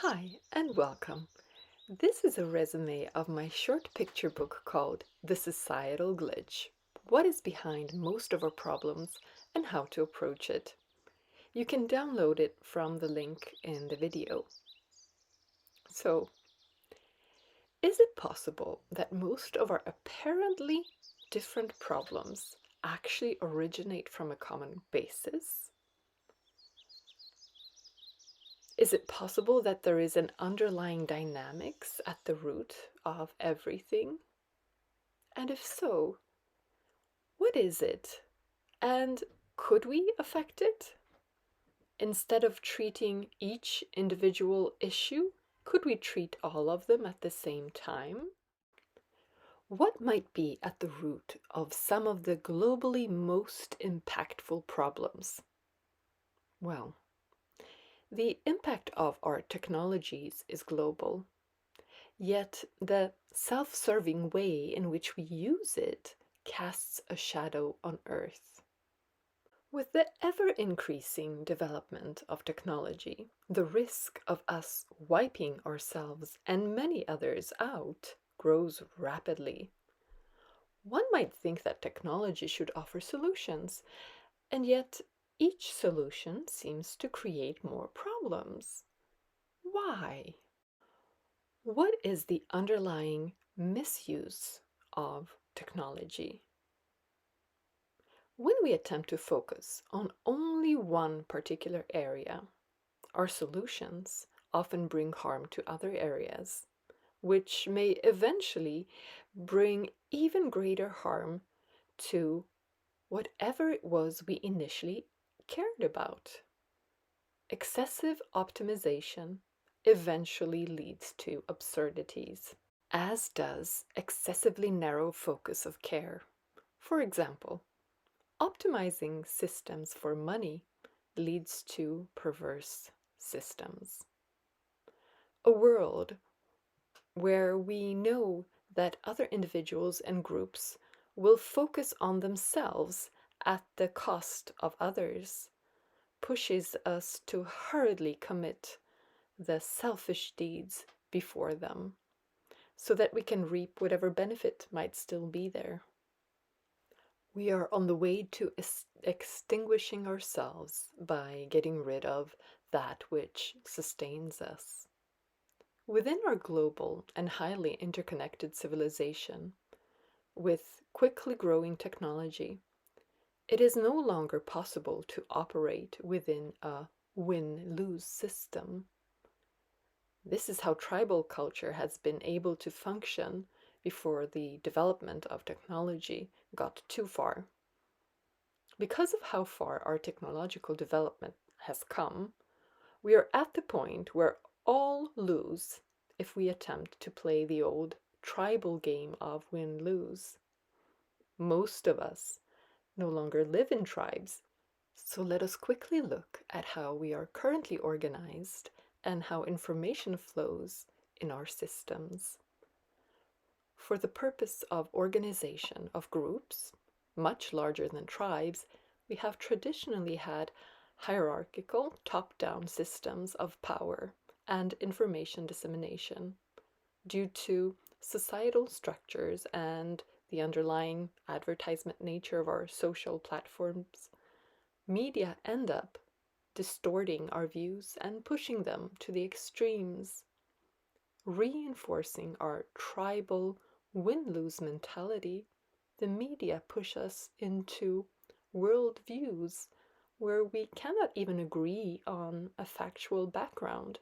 Hi and welcome. This is a resume of my short picture book called The Societal Glitch: What is Behind Most of Our Problems and How to Approach It. You can download it from the link in the video. So, is it possible that most of our apparently different problems actually originate from a common basis? Is it possible that there is an underlying dynamics at the root of everything? And if so, what is it? And could we affect it? Instead of treating each individual issue, could we treat all of them at the same time? What might be at the root of some of the globally most impactful problems? Well, the impact of our technologies is global, yet the self-serving way in which we use it casts a shadow on Earth. With the ever-increasing development of technology, the risk of us wiping ourselves and many others out grows rapidly. One might think that technology should offer solutions, and yet each solution seems to create more problems. Why? What is the underlying misuse of technology? When we attempt to focus on only one particular area, our solutions often bring harm to other areas, which may eventually bring even greater harm to whatever it was we initially cared about. Excessive optimization eventually leads to absurdities, as does excessively narrow focus of care. For example, optimizing systems for money leads to perverse systems. A world where we know that other individuals and groups will focus on themselves at the cost of others pushes us to hurriedly commit the selfish deeds before them, so that we can reap whatever benefit might still be there. We are on the way to extinguishing ourselves by getting rid of that which sustains us. Within our global and highly interconnected civilization, with quickly growing technology, it is no longer possible to operate within a win-lose system. This is how tribal culture has been able to function before the development of technology got too far. Because of how far our technological development has come, we are at the point where all lose if we attempt to play the old tribal game of win-lose. Most of us no longer live in tribes, so let us quickly look at how we are currently organized and how information flows in our systems. For the purpose of organization of groups, much larger than tribes, we have traditionally had hierarchical top-down systems of power and information dissemination. Due to societal structures and the underlying advertisement nature of our social platforms, media end up distorting our views and pushing them to the extremes, reinforcing our tribal win-lose mentality. The media push us into worldviews where we cannot even agree on a factual background.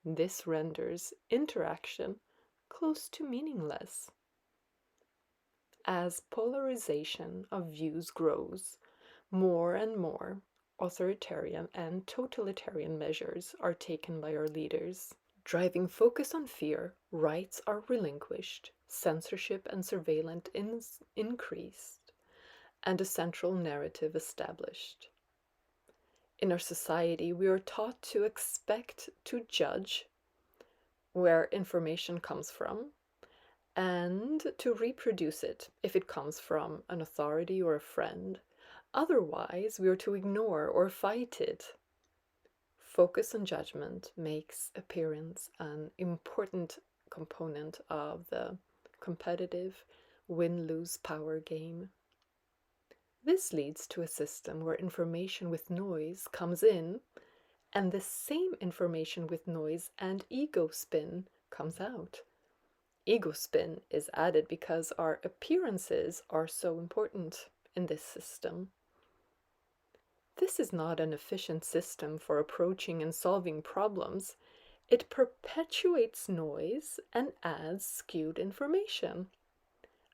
This renders interaction close to meaningless. As polarization of views grows, more and more authoritarian and totalitarian measures are taken by our leaders. Driving focus on fear, rights are relinquished, censorship and surveillance increased, and a central narrative established. In our society, we are taught to expect to judge where information comes from and to reproduce it if it comes from an authority or a friend. Otherwise, we are to ignore or fight it. focus on judgment makes appearance an important component of the competitive win-lose power game. This leads to a system where information with noise comes in and the same information with noise and ego spin comes out. Ego spin is added because our appearances are so important in this system. This is not an efficient system for approaching and solving problems. It perpetuates noise and adds skewed information.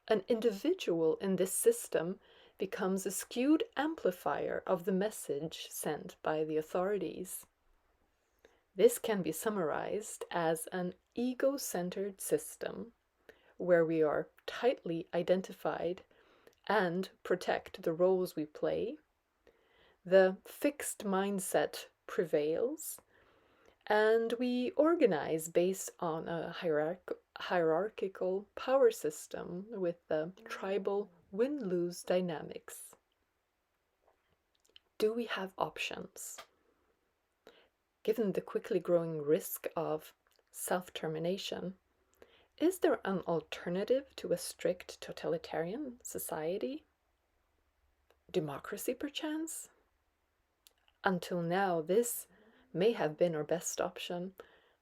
An individual in this system becomes a skewed amplifier of the message sent by the authorities. This can be summarized as an ego-centered system where we are tightly identified and protect the roles we play. The fixed mindset prevails, and we organize based on a hierarchical power system with the tribal win-lose dynamics. Do we have options? Given the quickly growing risk of self-termination, is there an alternative to a strict totalitarian society? Democracy, perchance? Until now, this may have been our best option.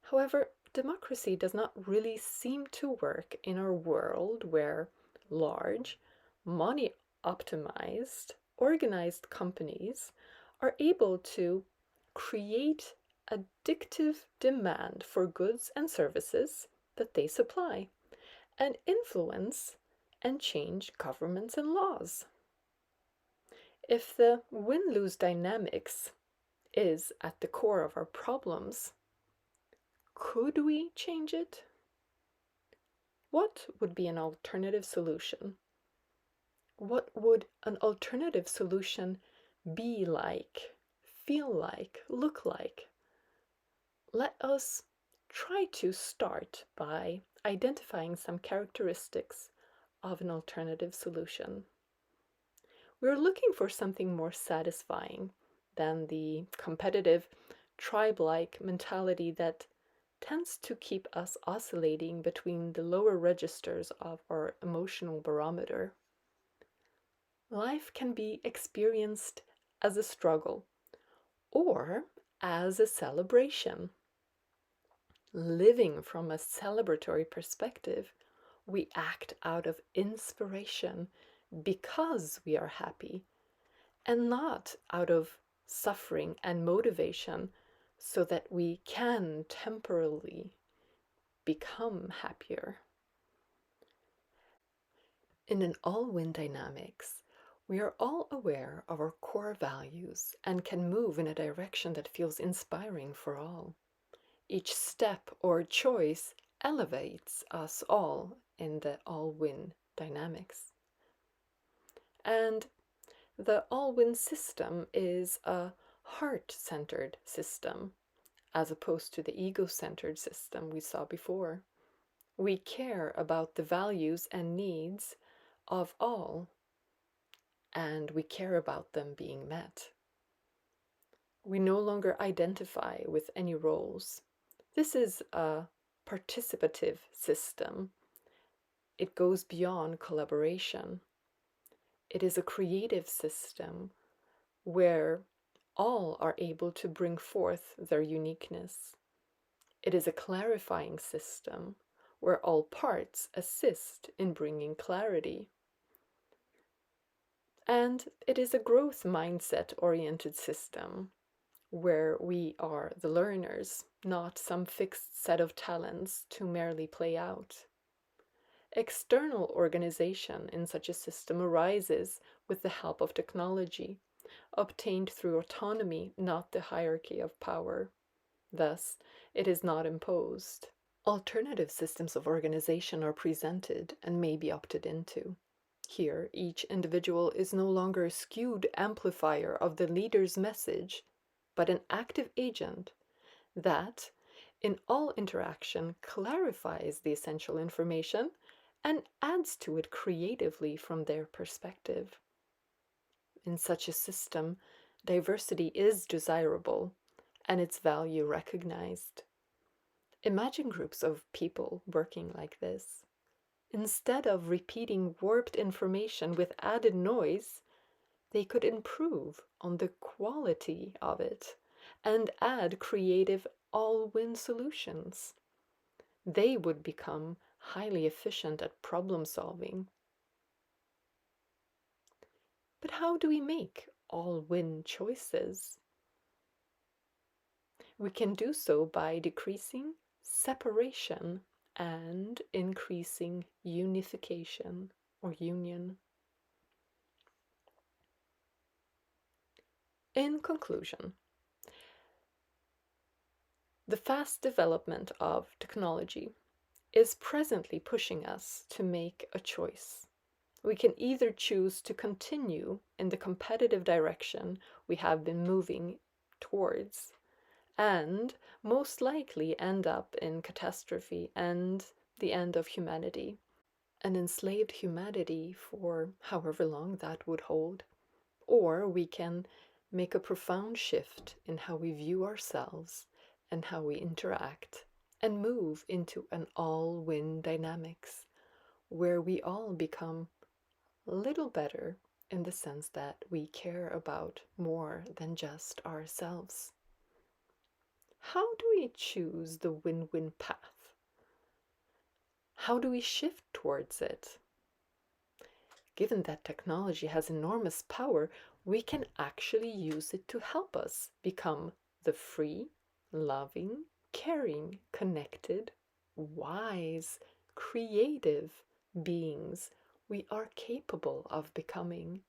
However, democracy does not really seem to work in our world where large, money-optimized, organized companies are able to create addictive demand for goods and services that they supply and influence and change governments and laws. If the win-lose dynamics is at the core of our problems, could we change it? What would be an alternative solution? What would an alternative solution be like, feel like, look like? Let us try to start by identifying some characteristics of an alternative solution. We're looking for something more satisfying than the competitive, tribe-like mentality that tends to keep us oscillating between the lower registers of our emotional barometer. Life can be experienced as a struggle or as a celebration. Living from a celebratory perspective, we act out of inspiration because we are happy, and not out of suffering and motivation so that we can temporarily become happier. In an all-win dynamics, we are all aware of our core values and can move in a direction that feels inspiring for all. Each step or choice elevates us all in the all-win dynamics. And the all-win system is a heart-centered system, as opposed to the ego-centered system we saw before. We care about the values and needs of all, and we care about them being met. We no longer identify with any roles. This is a participative system. It goes beyond collaboration. It is a creative system where all are able to bring forth their uniqueness. It is a clarifying system where all parts assist in bringing clarity. And it is a growth mindset-oriented system where we are the learners, not some fixed set of talents to merely play out. External organization in such a system arises with the help of technology, obtained through autonomy, not the hierarchy of power. Thus, it is not imposed. Alternative systems of organization are presented and may be opted into. Here, each individual is no longer a skewed amplifier of the leader's message, but an active agent that, in all interaction, clarifies the essential information and adds to it creatively from their perspective. In such a system, diversity is desirable, and its value recognized. Imagine groups of people working like this. Instead of repeating warped information with added noise, they could improve on the quality of it and add creative all-win solutions. They would become highly efficient at problem solving. But how do we make all-win choices? We can do so by decreasing separation and increasing unification or union. In conclusion, the fast development of technology is presently pushing us to make a choice. We can either choose to continue in the competitive direction we have been moving towards, and most likely end up in catastrophe and the end of humanity, an enslaved humanity for however long that would hold. Or we can make a profound shift in how we view ourselves and how we interact, and move into an all-win dynamics where we all become a little better in the sense that we care about more than just ourselves. How do we choose the win-win path? How do we shift towards it? Given that technology has enormous power, we can actually use it to help us become the free, loving, caring, connected, wise, creative beings we are capable of becoming.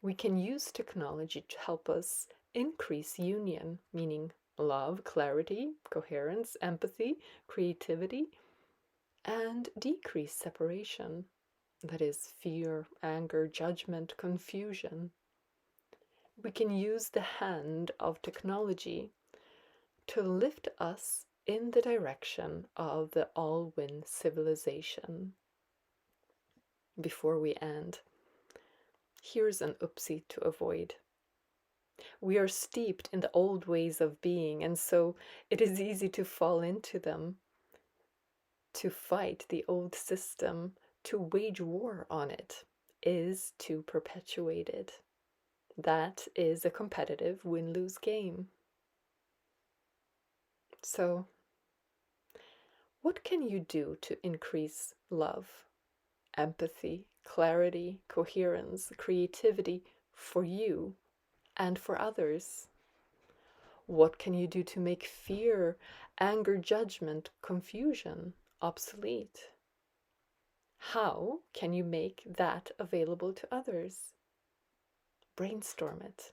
We can use technology to help us increase union, meaning love, clarity, coherence, empathy, creativity, and decrease separation, that is, fear, anger, judgment, confusion. We can use the hand of technology to lift us in the direction of the all-win civilization. Before we end, here's an oopsie to avoid. We are steeped in the old ways of being, and so it is easy to fall into them. To fight the old system, to wage war on it, is to perpetuate it. That is a competitive win-lose game. So, what can you do to increase love, empathy, clarity, coherence, creativity for you and for others? What can you do to make fear, anger, judgment, confusion obsolete? How can you make that available to others? Brainstorm it.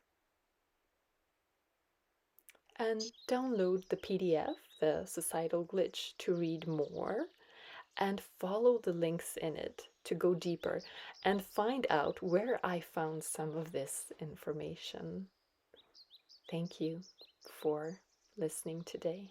And download the PDF, the Societal Glitch, to read more and follow the links in it to go deeper and find out where I found some of this information. Thank you for listening today.